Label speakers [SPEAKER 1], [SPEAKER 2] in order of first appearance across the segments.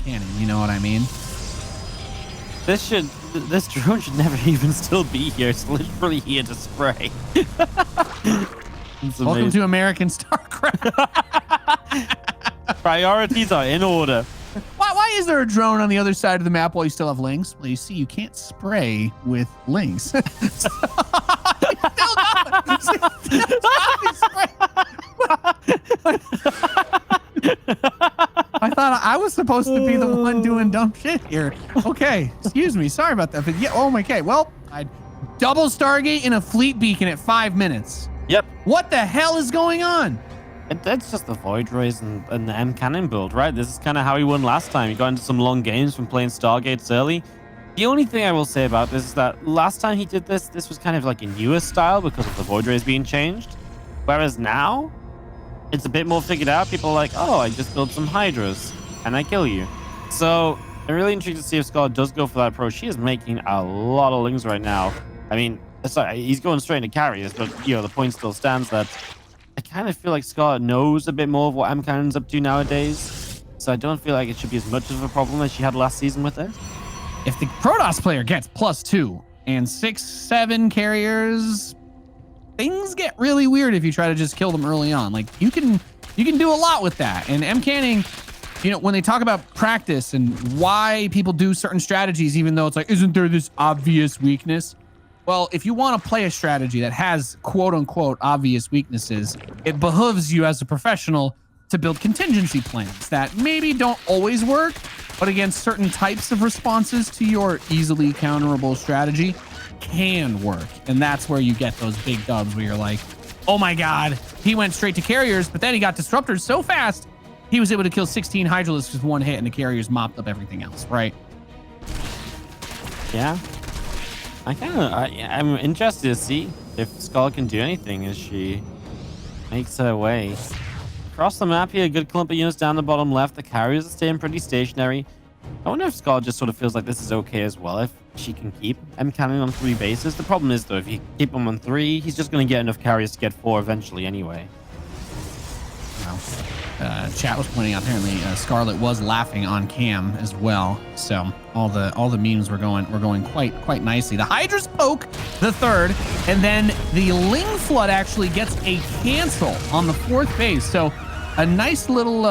[SPEAKER 1] Mcanning. You know what I mean?
[SPEAKER 2] This drone should never even still be here. It's literally here to spray.
[SPEAKER 1] Welcome to American Starcraft.
[SPEAKER 2] Priorities are in order.
[SPEAKER 1] Why is there a drone on the other side of the map while you still have lings? Well, you see, you can't spray with lings. Still I thought I was supposed to be the one doing dumb shit here. Okay, excuse me. Sorry about that. But yeah, oh my god. Well, I double Stargate in a fleet beacon at 5 minutes.
[SPEAKER 2] Yep.
[SPEAKER 1] What the hell is going on?
[SPEAKER 2] That's just the Void Rays and the Mcanning build, right? This is kind of how he won last time. He got into some long games from playing Stargates early. The only thing I will say about this is that last time he did this was kind of like a newer style because of the Void Rays being changed. Whereas now, it's a bit more figured out. People are like, oh, I just built some Hydras and I kill you. So I'm really intrigued to see if Scarlett does go for that approach. She is making a lot of lings right now. I mean, sorry, he's going straight into carriers, but the point still stands that I kind of feel like Scarlett knows a bit more of what Mcanning's up to nowadays. So I don't feel like it should be as much of a problem as she had last season with it.
[SPEAKER 1] If the Protoss player gets +2 and 6, 7 carriers, things get really weird if you try to just kill them early on. Like you can do a lot with that. And Mcanning, when they talk about practice and why people do certain strategies, even though it's like, isn't there this obvious weakness? Well, if you want to play a strategy that has quote unquote obvious weaknesses, it behooves you as a professional to build contingency plans that maybe don't always work, but against certain types of responses to your easily counterable strategy can work. And that's where you get those big dubs where you're like, oh my God, he went straight to carriers, but then he got disruptors so fast, he was able to kill 16 Hydralisks with one hit and the carriers mopped up everything else, right?
[SPEAKER 2] Yeah. I'm interested to see if Scarlett can do anything as she makes her way. Across the map here, a good clump of units down the bottom left. The carriers are staying pretty stationary. I wonder if Scarlett just sort of feels like this is okay as well, if she can keep Mcanning on 3 bases. The problem is, though, if you keep him on 3, he's just going to get enough carriers to get 4 eventually anyway.
[SPEAKER 1] Wow. Chat was pointing out apparently Scarlett was laughing on cam as well, so all the memes were going quite nicely. The Hydra's poke the 3rd, and then the Ling Flood actually gets a cancel on the 4th base. So a nice little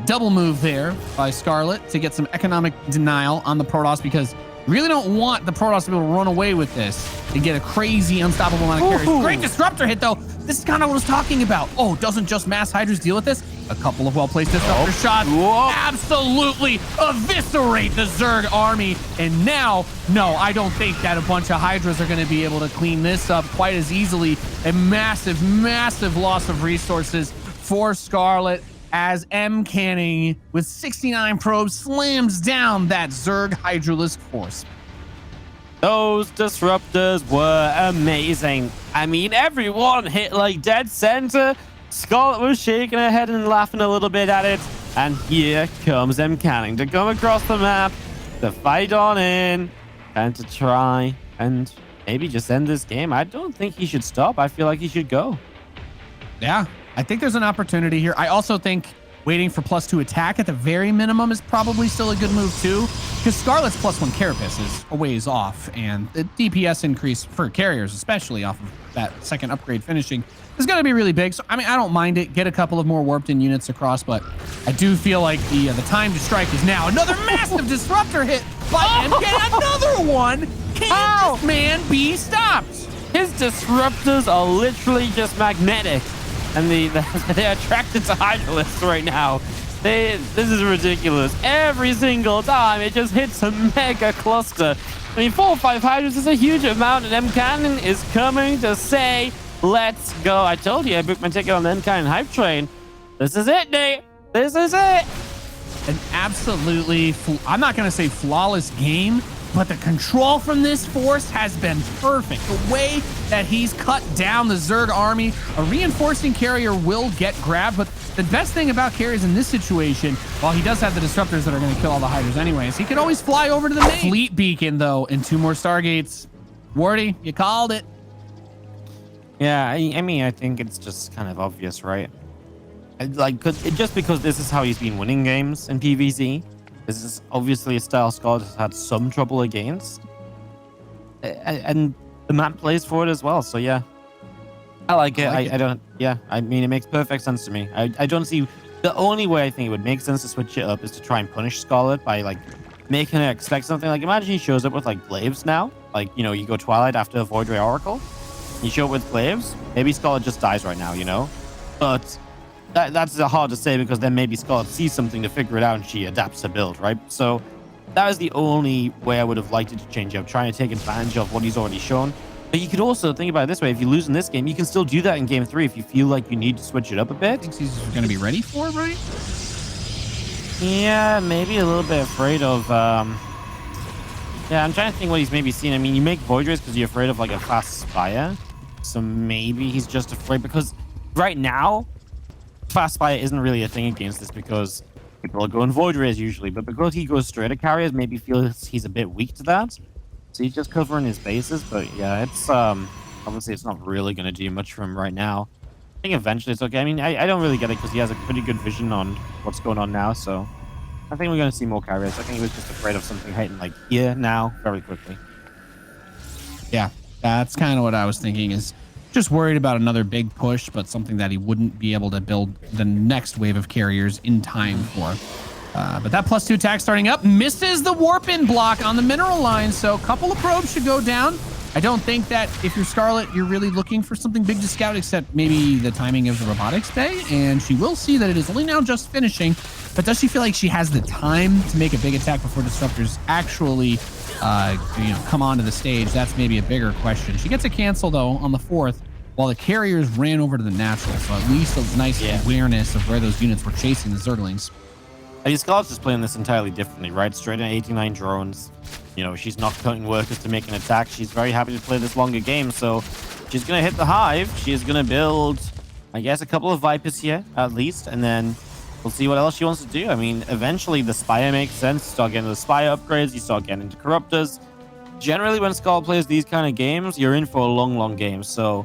[SPEAKER 1] double move there by Scarlett to get some economic denial on the Protoss, because you really don't want the Protoss to be able to run away with this and get a crazy unstoppable amount of carries. Great disruptor hit though. This is kind of what I was talking about. Oh, doesn't just mass Hydras deal with this? A couple of well-placed disruptor shots absolutely eviscerate the Zerg army. And now, no, I don't think that a bunch of Hydras are going to be able to clean this up quite as easily. A massive, massive loss of resources for Scarlett as Mcanning with 69 probes slams down that Zerg Hydralisk force.
[SPEAKER 2] Those disruptors were amazing. I mean, everyone hit like dead center. Scarlett was shaking her head and laughing a little bit at it. And here comes Mcanning to come across the map, to fight on in, and to try and maybe just end this game. I don't think he should stop. I feel like he should go.
[SPEAKER 1] Yeah, I think there's an opportunity here. I also think waiting for +2 attack at the very minimum is probably still a good move too, because Scarlett's +1 carapace is a ways off, and the DPS increase for carriers, especially off of that 2nd upgrade finishing, is going to be really big. So I mean, I don't mind it. Get a couple of more warped in units across, but I do feel like the time to strike is now. Another massive disruptor hit by MK. Another one. Can this man be stopped?
[SPEAKER 2] His disruptors are literally just magnetic. And they're attracted to Hydralisks right now. This is ridiculous. Every single time, it just hits a mega cluster. I mean, 4 or 5 Hydras is a huge amount, and Mcanning is coming to say, let's go. I told you I booked my ticket on the Mcanning hype train. This is it, Nate. This is it.
[SPEAKER 1] An absolutely, I'm not going to say flawless game, but the control from this force has been perfect. The way that he's cut down the Zerg army, a reinforcing carrier will get grabbed, but the best thing about carriers in this situation, while he does have the disruptors that are going to kill all the Hydras anyways, he can always fly over to the main fleet beacon though, and 2 more Stargates. Wardy, you called it.
[SPEAKER 2] Yeah, I mean, I think it's just kind of obvious, right? Just because this is how he's been winning games in PvZ. This is obviously a style Scarlett has had some trouble against. And the map plays for it as well. So yeah, I like it. I don't, yeah, I mean, it makes perfect sense to me. I don't see, the only way I think it would make sense to switch it up is to try and punish Scarlett by like making her expect something. Like imagine he shows up with like glaives now. Like, you know, you go Twilight after a Void Ray Oracle. You show up with glaives. Maybe Scarlett just dies right now, you know? But that's hard to say because then maybe Scarlett sees something to figure it out and she adapts her build, right? So that is the only way I would have liked it to change up, trying to take advantage of what he's already shown. But you could also think about it this way. If you lose in this game, you can still do that in game 3 if you feel like you need to switch it up a bit.
[SPEAKER 1] Thinks he's going to be ready for it, right?
[SPEAKER 2] Yeah, maybe a little bit afraid of... Yeah, I'm trying to think what he's maybe seen. I mean, you make Void Rays because you're afraid of like a fast Spire. So maybe he's just afraid because right now, fast Spire isn't really a thing against this because people are going Void Rays usually. But because he goes straight at carriers, maybe feels he's a bit weak to that. So he's just covering his bases. But yeah, it's obviously it's not really going to do much for him right now. I think eventually it's okay. I mean, I don't really get it because he has a pretty good vision on what's going on now. So I think we're going to see more carriers. I think he was just afraid of something hitting like here now very quickly.
[SPEAKER 1] Yeah, that's kind of what I was thinking, is just worried about another big push, but something that he wouldn't be able to build the next wave of carriers in time for. But that +2 attack starting up misses the warp in block on the mineral line, so a couple of probes should go down. I don't think that if you're Scarlett, you're really looking for something big to scout, except maybe the timing of the robotics bay, and she will see that it is only now just finishing. But does she feel like she has the time to make a big attack before disruptors actually come onto the stage? That's maybe a bigger question. She gets a cancel though on the 4th, while the carriers ran over to the natural, so at least a nice awareness of where those units were chasing the Zerglings.
[SPEAKER 2] I mean, Scarlett's just playing this entirely differently, right? Straight in 89 drones. You know, she's not cutting workers to make an attack. She's very happy to play this longer game, so she's going to hit the hive. She is going to build, I guess, a couple of Vipers here, at least, and then we'll see what else she wants to do. I mean, eventually the Spire makes sense. You start getting the Spire upgrades, you start getting into Corruptors. Generally, when Scarlett plays these kind of games, you're in for a long, long game. So,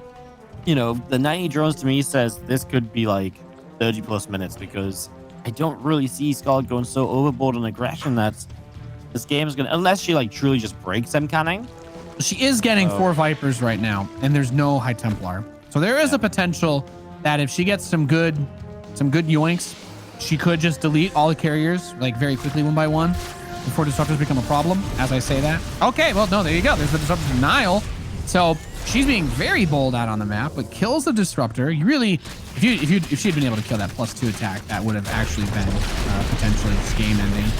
[SPEAKER 2] you know, the 90 drones to me says this could be like 30 plus minutes because I don't really see Scarlett going so overboard on aggression that this game is going to, unless she like truly just breaks Mcanning.
[SPEAKER 1] She is getting 4 Vipers right now, and there's no High Templar. So there is a potential that if she gets some good yoinks, she could just delete all the carriers like very quickly one by one before disruptors become a problem, as I say that. Okay, well, no, there you go. There's the disruptor denial. So she's being very bold out on the map, but kills the disruptor. You really, if she had been able to kill that +2 attack, that would have actually been potentially this game ending.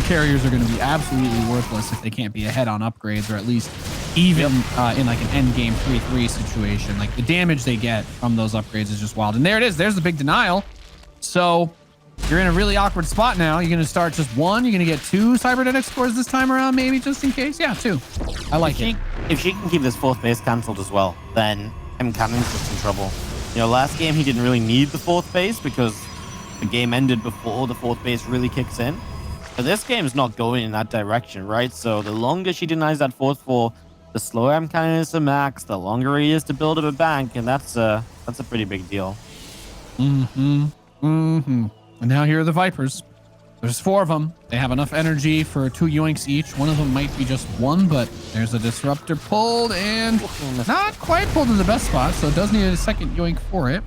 [SPEAKER 1] Carriers are going to be absolutely worthless if they can't be ahead on upgrades, or at least even in like an end game 3-3 situation. Like the damage they get from those upgrades is just wild. And there it is. There's the big denial. So you're in a really awkward spot now. You're going to start just 1. You're going to get 2 cybernetic scores this time around, maybe, just in case. Yeah, 2. I like it.
[SPEAKER 2] If she can keep this 4th base cancelled as well, then Mcanning's just in trouble. You know, last game he didn't really need the 4th base because the game ended before the 4th base really kicks in. But this game's not going in that direction, right? So the longer she denies that 4th 4, the slower Mcanning is to max, the longer he is to build up a bank, and that's a pretty big deal.
[SPEAKER 1] And now here are the Vipers. There's 4 of them. They have enough energy for 2 yoinks each. One of them might be just 1, but there's a disruptor pulled and not quite pulled in the best spot, so it does need a second yoink for it.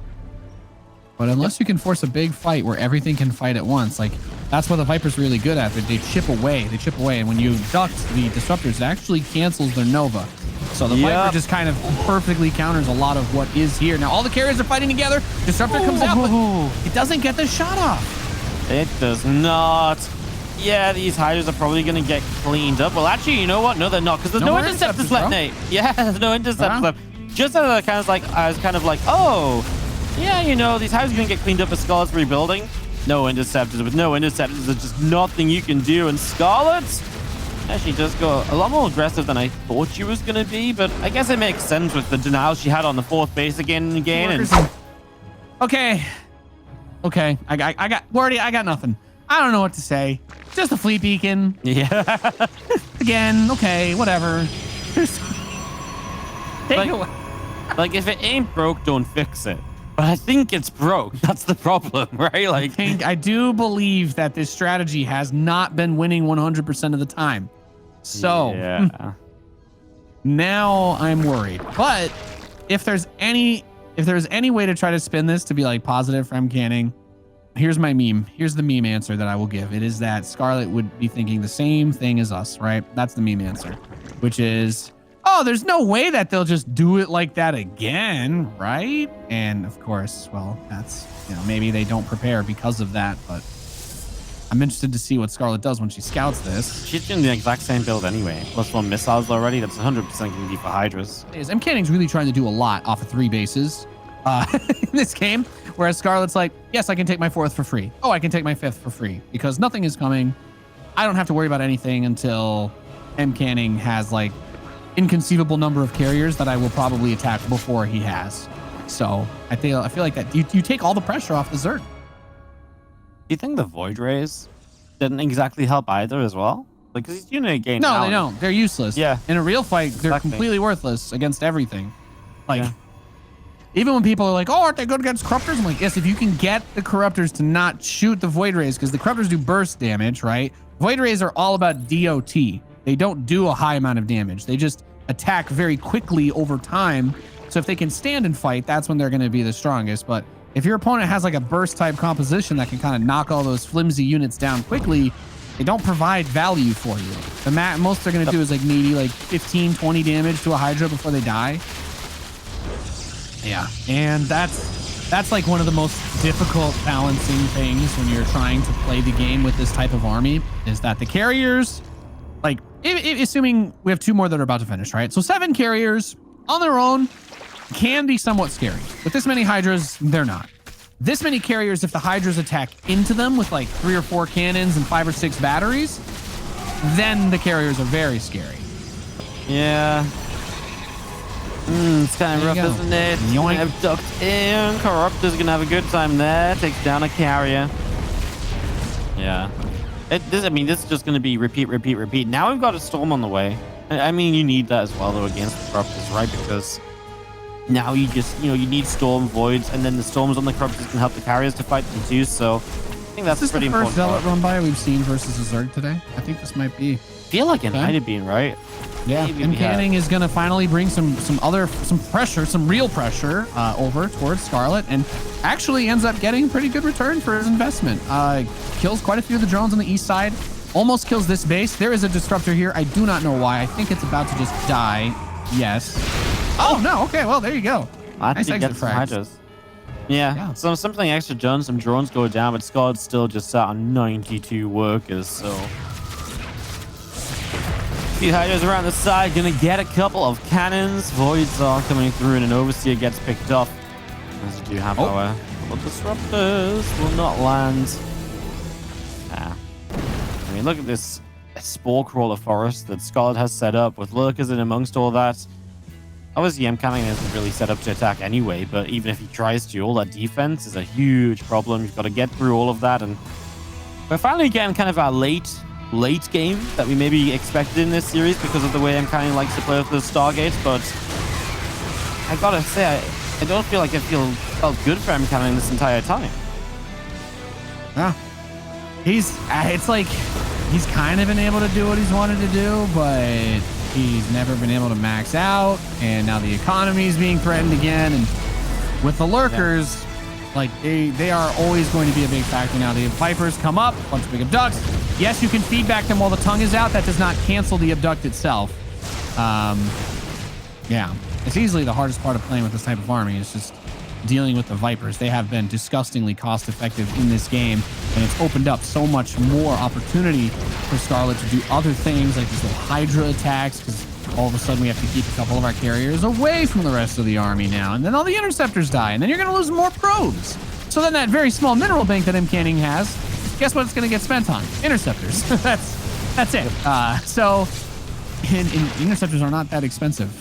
[SPEAKER 1] But unless you can force a big fight where everything can fight at once, like that's what the Viper's really good at. They chip away. And when you duct the disruptors, it actually cancels their Nova. So the Viper just kind of perfectly counters a lot of what is here. Now all the carriers are fighting together. Disruptor comes out, but it doesn't get the shot off.
[SPEAKER 2] It does not. Yeah, these hiders are probably going to get cleaned up. Well, actually, you know what? No, they're not, because there's no interceptors left, Nate. Yeah, there's no interceptors left. Just as I was kind of like, oh, yeah, you know, these hiders are going to get cleaned up as Scarlett's rebuilding. No interceptors. With no interceptors, there's just nothing you can do. And Scarlett actually does go a lot more aggressive than I thought she was going to be, but I guess it makes sense with the denial she had on the 4th base again and again. And
[SPEAKER 1] okay, I got nothing. I don't know what to say. Just a fleet beacon.
[SPEAKER 2] Yeah.
[SPEAKER 1] Again, okay, whatever. Take it away.
[SPEAKER 2] Like, if it ain't broke, don't fix it. But I think it's broke. That's the problem, right? Like,
[SPEAKER 1] I do believe that this strategy has not been winning 100% of the time. So
[SPEAKER 2] yeah.
[SPEAKER 1] now I'm worried. But if there's any way to try to spin this to be like positive for Mcanning, here's my meme. Here's the meme answer that I will give. It is that Scarlett would be thinking the same thing as us, right? That's the meme answer, which is, oh, there's no way that they'll just do it like that again, right? And of course, well, that's, maybe they don't prepare because of that, but I'm interested to see what Scarlett does when she scouts this.
[SPEAKER 2] She's doing the exact same build anyway. +1 missiles already. That's 100% going to be for Hydras.
[SPEAKER 1] Mcanning's really trying to do a lot off of 3 bases in this game, whereas Scarlett's like, yes, I can take my 4th for free. Oh, I can take my 5th for free because nothing is coming. I don't have to worry about anything until Mcanning has like inconceivable number of carriers that I will probably attack before he has. So I feel like that you take all the pressure off the Zerg.
[SPEAKER 2] Do you think the Void Rays didn't exactly help either as well? Like, because he's unit gain.
[SPEAKER 1] No, they don't. They're useless.
[SPEAKER 2] Yeah.
[SPEAKER 1] In a real fight, they're completely worthless against everything. Like, even when people are like, oh, aren't they good against Corruptors? I'm like, yes, if you can get the Corruptors to not shoot the Void Rays, because the Corruptors do burst damage, right? Void Rays are all about DOT. They don't do a high amount of damage. They just attack very quickly over time. So if they can stand and fight, that's when they're going to be the strongest. But if your opponent has like a burst type composition that can kind of knock all those flimsy units down quickly, they don't provide value for you. The most they're going to do is like maybe like 15, 20 damage to a Hydra before they die. Yeah. And that's like one of the most difficult balancing things when you're trying to play the game with this type of army, is that the carriers, like assuming we have 2 more that are about to finish, right? So 7 carriers on their own can be somewhat scary. With this many Hydras, they're not. This many carriers, if the Hydras attack into them with like 3 or 4 cannons and 5 or 6 batteries, then the carriers are very scary.
[SPEAKER 2] Yeah. It's kind of rough, isn't it?
[SPEAKER 1] Yoink.
[SPEAKER 2] Abduct in. Corruptor's gonna have a good time there. Takes down a carrier. Yeah. This is just gonna be repeat. Now we've got a storm on the way. I mean, you need that as well, though, against the Corruptors, right? Because now you just, you need storm voids, and then the storms on the Corruptors can help the carriers to fight them too. So I think that's pretty important.
[SPEAKER 1] This is the first Zealot run by we've seen versus a Zerg today. I think this might be.
[SPEAKER 2] I feel like it might have been, right?
[SPEAKER 1] Yeah, Mcanning is going to finally bring some pressure, some real pressure over towards Scarlett, and actually ends up getting pretty good return for his investment. Kills quite a few of the drones on the east side, almost kills this base. There is a disruptor here. I do not know why. I think it's about to just die. Yes. Oh, no. Okay, well, there you go.
[SPEAKER 2] Nice exit frags. Yeah. So something extra done, some drones go down, but Scarlett's still just sat on 92 workers, so... Few Hydras around the side, gonna get a couple of cannons. Voids are coming through, and an Overseer gets picked off. As we do have our couple of disruptors will not land. I mean, look at this Spore Crawler forest that Scarlett has set up with lurkers in amongst all that. Obviously, Mcanning isn't really set up to attack anyway, but even if he tries to, all that defense is a huge problem. You've got to get through all of that, and we're finally getting kind of our late game that we maybe expected in this series because of the way Mcanning likes to play with the Stargates, but I gotta say, I don't feel like I felt good for Mcanning this entire time.
[SPEAKER 1] Yeah. It's like he's kind of been able to do what he's wanted to do, but he's never been able to max out, and now the economy is being threatened again, and with the lurkers, like they are always going to be a big factor now. The Vipers come up, bunch of big abducts. Yes, you can feedback them while the tongue is out. That does not cancel the abduct itself. Yeah, it's easily the hardest part of playing with this type of army. It's just dealing with the Vipers. They have been disgustingly cost effective in this game, and it's opened up so much more opportunity for Scarlett to do other things like these little Hydra attacks, because all of a sudden we have to keep a couple of our carriers away from the rest of the army now, and then all the interceptors die, and then you're going to lose more probes. So then that very small mineral bank that Mcanning has, guess what it's going to get spent on? Interceptors. That's it. So and interceptors are not that expensive.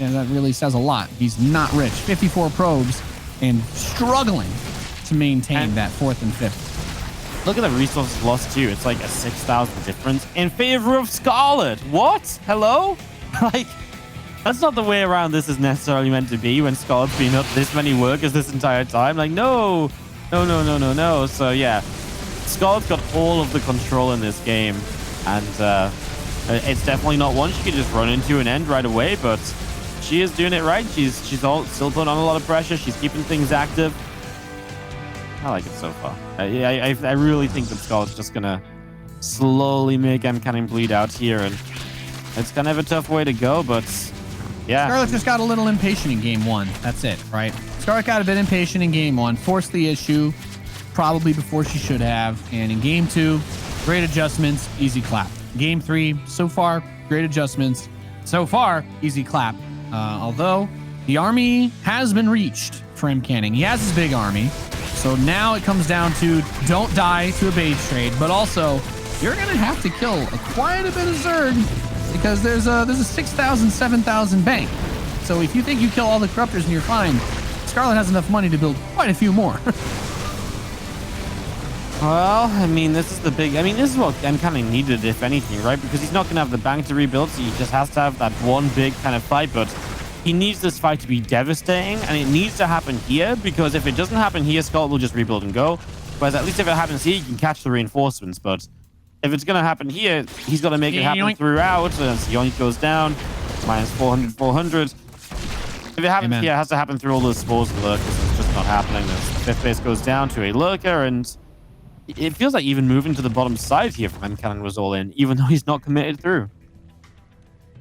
[SPEAKER 1] And that really says a lot. He's not rich. 54 probes and struggling to maintain that 4th and 5th.
[SPEAKER 2] Look at the resources lost too. It's like a 6,000 difference in favor of Scarlett. What? Hello? Like, That's not the way around this is necessarily meant to be when Scarlett's been up this many workers this entire time. Like, no. So, yeah. Scarlett's got all of the control in this game. And it's definitely not one she could just run into and end right away. But she is doing it right. She's still putting on a lot of pressure. She's keeping things active. I like it so far. I really think that Scarlett's just going to slowly make Mcanning bleed out here. And it's kind of a tough way to go, but... yeah.
[SPEAKER 1] Scarlett just got a little impatient in game one. That's it, right? Scarlett got a bit impatient in game one, forced the issue probably before she should have. And in game two, great adjustments, easy clap. Game three, so far, great adjustments. So far, easy clap. Although the army has been reached for Mcanning. He has his big army. So now it comes down to don't die to a base trade, but also you're going to have to kill quite a bit of Zerg because there's a 6,000, 7,000 bank. So if you think you kill all the corruptors and you're fine, Scarlett has enough money to build quite a few more.
[SPEAKER 2] Well, I mean, this is what Mcanning needed, if anything, right? Because he's not going to have the bank to rebuild, so he just has to have that one big kind of fight. But he needs this fight to be devastating, and it needs to happen here, because if it doesn't happen here, Scarlett will just rebuild and go. Whereas at least if it happens here, you can catch the reinforcements. But if it's going to happen here, he's got to make it happen throughout. So Yoink goes down, minus 400, 400. If it happens here, it has to happen through all those spores and lurkers. It's just not happening. The fifth base goes down to a lurker, and it feels like even moving to the bottom side here from Mcanning was all in, even though he's not committed through.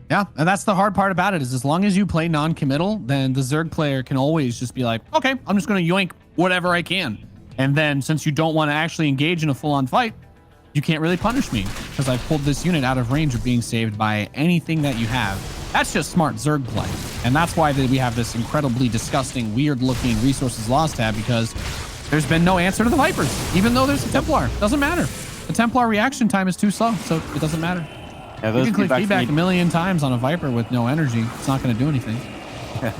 [SPEAKER 1] Yeah, and that's the hard part about it, is as long as you play non-committal, then the Zerg player can always just be like, okay, I'm just going to yoink whatever I can. And then since you don't want to actually engage in a full-on fight, you can't really punish me because I've pulled this unit out of range of being saved by anything that you have. That's just smart Zerg play. And that's why we have this incredibly disgusting, weird-looking resources lost tab, because there's been no answer to the Vipers, even though there's a Templar. Doesn't matter. The Templar reaction time is too slow, so it doesn't matter.
[SPEAKER 2] Yeah,
[SPEAKER 1] you can click feedback a million times on a Viper with no energy. It's not going to do anything.
[SPEAKER 2] Yeah.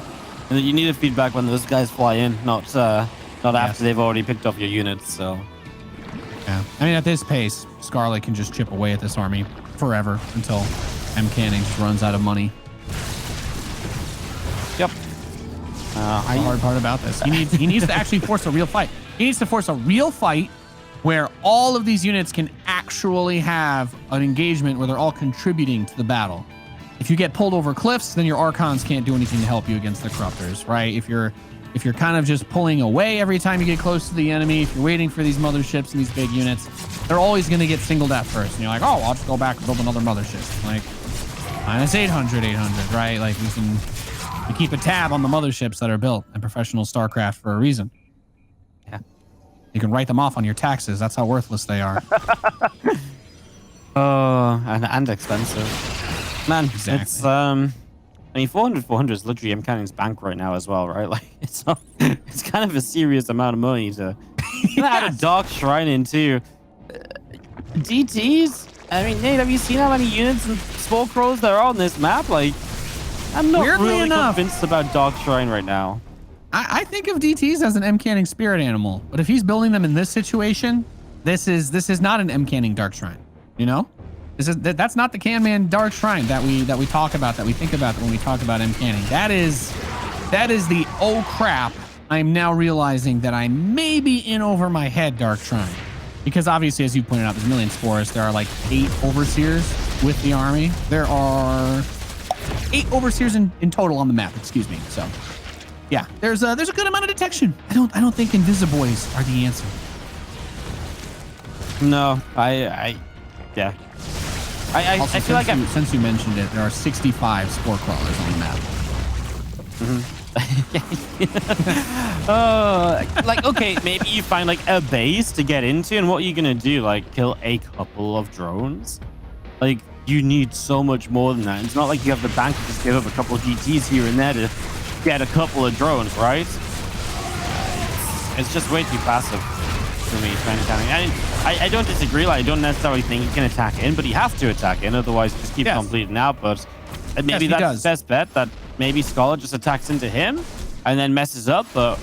[SPEAKER 2] And you need a feedback when those guys fly in, not after they've already picked up your units. So,
[SPEAKER 1] yeah, I mean, at this pace, Scarlett can just chip away at this army forever until Mcanning just runs out of money.
[SPEAKER 2] Yep.
[SPEAKER 1] That's the hard part about this. He needs to actually force a real fight. He needs to force a real fight where all of these units can actually have an engagement where they're all contributing to the battle. If you get pulled over cliffs, then your Archons can't do anything to help you against the Corruptors, right? If you're kind of just pulling away every time you get close to the enemy, if you're waiting for these motherships and these big units, they're always going to get singled at first. And you're like, oh, I'll just go back and build another mothership. Like, minus 800, right? Like, we keep a tab on the motherships that are built in professional StarCraft for a reason.
[SPEAKER 2] Yeah.
[SPEAKER 1] You can write them off on your taxes. That's how worthless they are.
[SPEAKER 2] Oh, and expensive. Man,
[SPEAKER 1] exactly.
[SPEAKER 2] It's, I mean, 400 is literally Mcanning's bank right now as well, right? Like, it's kind of a serious amount of money to add a Dark Shrine into. DTs? I mean, Nate, have you seen how many units and Spore Crows there are on this map? Like, I'm not really convinced about Dark Shrine right now.
[SPEAKER 1] I think of DTs as an Mcanning spirit animal, but if he's building them in this situation, this is not an Mcanning Dark Shrine. You know, that's not the Canman Dark Shrine that we talk about, that we think about when we talk about Mcanning. That is the oh crap, I'm now realizing that I may be in over my head Dark Shrine, because obviously, as you pointed out, there's a million spores. There are like 8 overseers with the army. There are 8 overseers in total on the map. Excuse me. So. Yeah, there's a good amount of detection. I don't think Invisiboys are the answer.
[SPEAKER 2] No, I feel like
[SPEAKER 1] since you mentioned it, there are 65 spore crawlers on the map.
[SPEAKER 2] Like, okay, maybe you find like a base to get into, and what are you gonna do? Like, kill a couple of drones? Like, you need so much more than that. It's not like you have the bank to just give up a couple of GTs here and there to get a couple of drones, right? It's just way too passive for me, I don't disagree. Like, I don't necessarily think he can attack in, but he has to attack in, otherwise he just keeps on bleeding out. But maybe that's the best bet, that maybe Scarlett just attacks into him and then messes up. But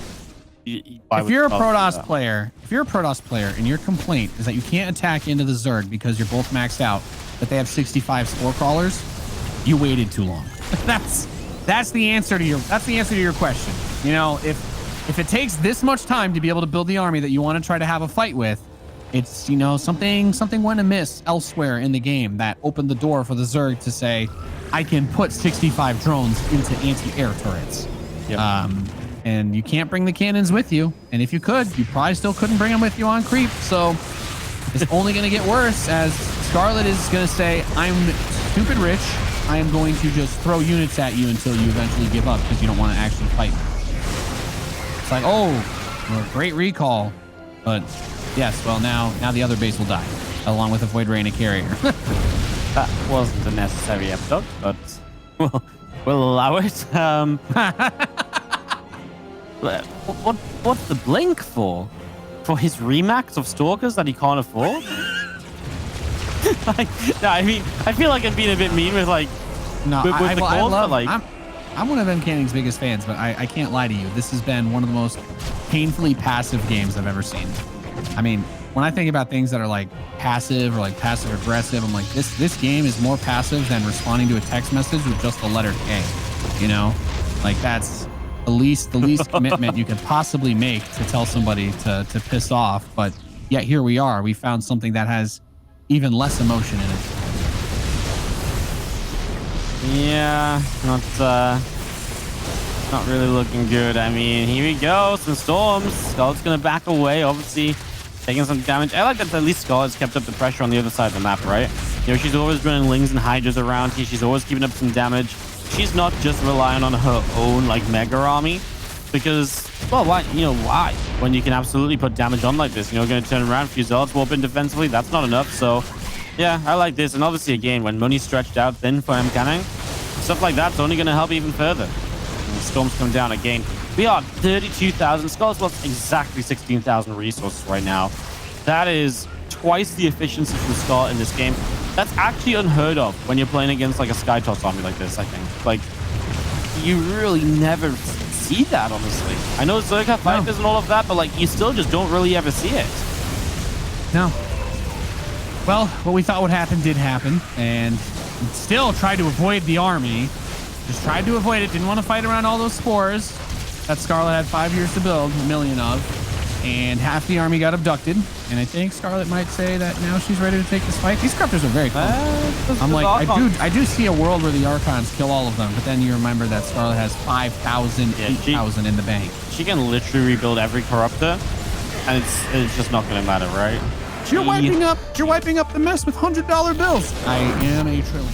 [SPEAKER 1] if you're a Protoss player and your complaint is that you can't attack into the Zerg because you're both maxed out, but they have 65 spore crawlers, you waited too long. that's the answer to your question. You know, if it takes this much time to be able to build the army that you want to try to have a fight with, it's, you know, something went amiss elsewhere in the game that opened the door for the Zerg to say, I can put 65 drones into anti-air turrets.
[SPEAKER 2] Yep.
[SPEAKER 1] And you can't bring the cannons with you. And if you could, you probably still couldn't bring them with you on creep. So it's only going to get worse as Scarlett is going to say, I'm stupid rich. I am going to just throw units at you until you eventually give up because you don't want to actually fight. It's like, oh, well, great recall. But yes, well, now the other base will die along with a Void Ray and a carrier.
[SPEAKER 2] That wasn't a necessary abduct, but we'll allow it. What's the blink for? For his remax of stalkers that he can't afford? No, I mean, I feel like I'm being a bit mean with like
[SPEAKER 1] no,
[SPEAKER 2] with the calls, but like
[SPEAKER 1] I'm one of Mcanning's biggest fans, but I can't lie to you. This has been one of the most painfully passive games I've ever seen. I mean, when I think about things that are like passive or like passive aggressive, I'm like, this game is more passive than responding to a text message with just the letter K. You know, like that's the least commitment you could possibly make to tell somebody to piss off. But yet here we are. We found something that has even less emotion in it.
[SPEAKER 2] Yeah, not really looking good. I mean, here we go. Some storms. Scarlett's gonna back away, obviously taking some damage. I like that at least Scarlett's kept up the pressure on the other side of the map, right? You know, she's always running Lings and Hydras around here. She's always keeping up some damage. She's not just relying on her own like mega army because, well, why? You know, why? When you can absolutely put damage on like this, you know, going to turn around, a few Zealots warp in defensively. That's not enough. So, yeah, I like this. And obviously, again, when money's stretched out thin for Mcanning, stuff like that's only going to help even further. And the storms come down again. We are 32,000. Scarlett's lost exactly 16,000 resources right now. That is twice the efficiency from Scarlett in this game. That's actually unheard of when you're playing against like a Skytoss army like this, I think. Like, you really never see that, honestly. I know Zerg have fighters and all of that, but like, you still just don't really ever see it.
[SPEAKER 1] No. Well, what we thought would happen did happen, and still tried to avoid the army. Just tried to avoid it. Didn't want to fight around all those spores that Scarlett had 5 years to build, a million of. And half the army got abducted. And I think Scarlett might say that now she's ready to take this fight. These cryptors are very close. I'm like, I do see a world where the Archons kill all of them, but then you remember that Scarlett has 5,000, 8,000 in the bank.
[SPEAKER 2] She can literally rebuild every corruptor, and it's just not going to matter, right?
[SPEAKER 1] You're wiping up the mess with $100 bills. I am a trillion.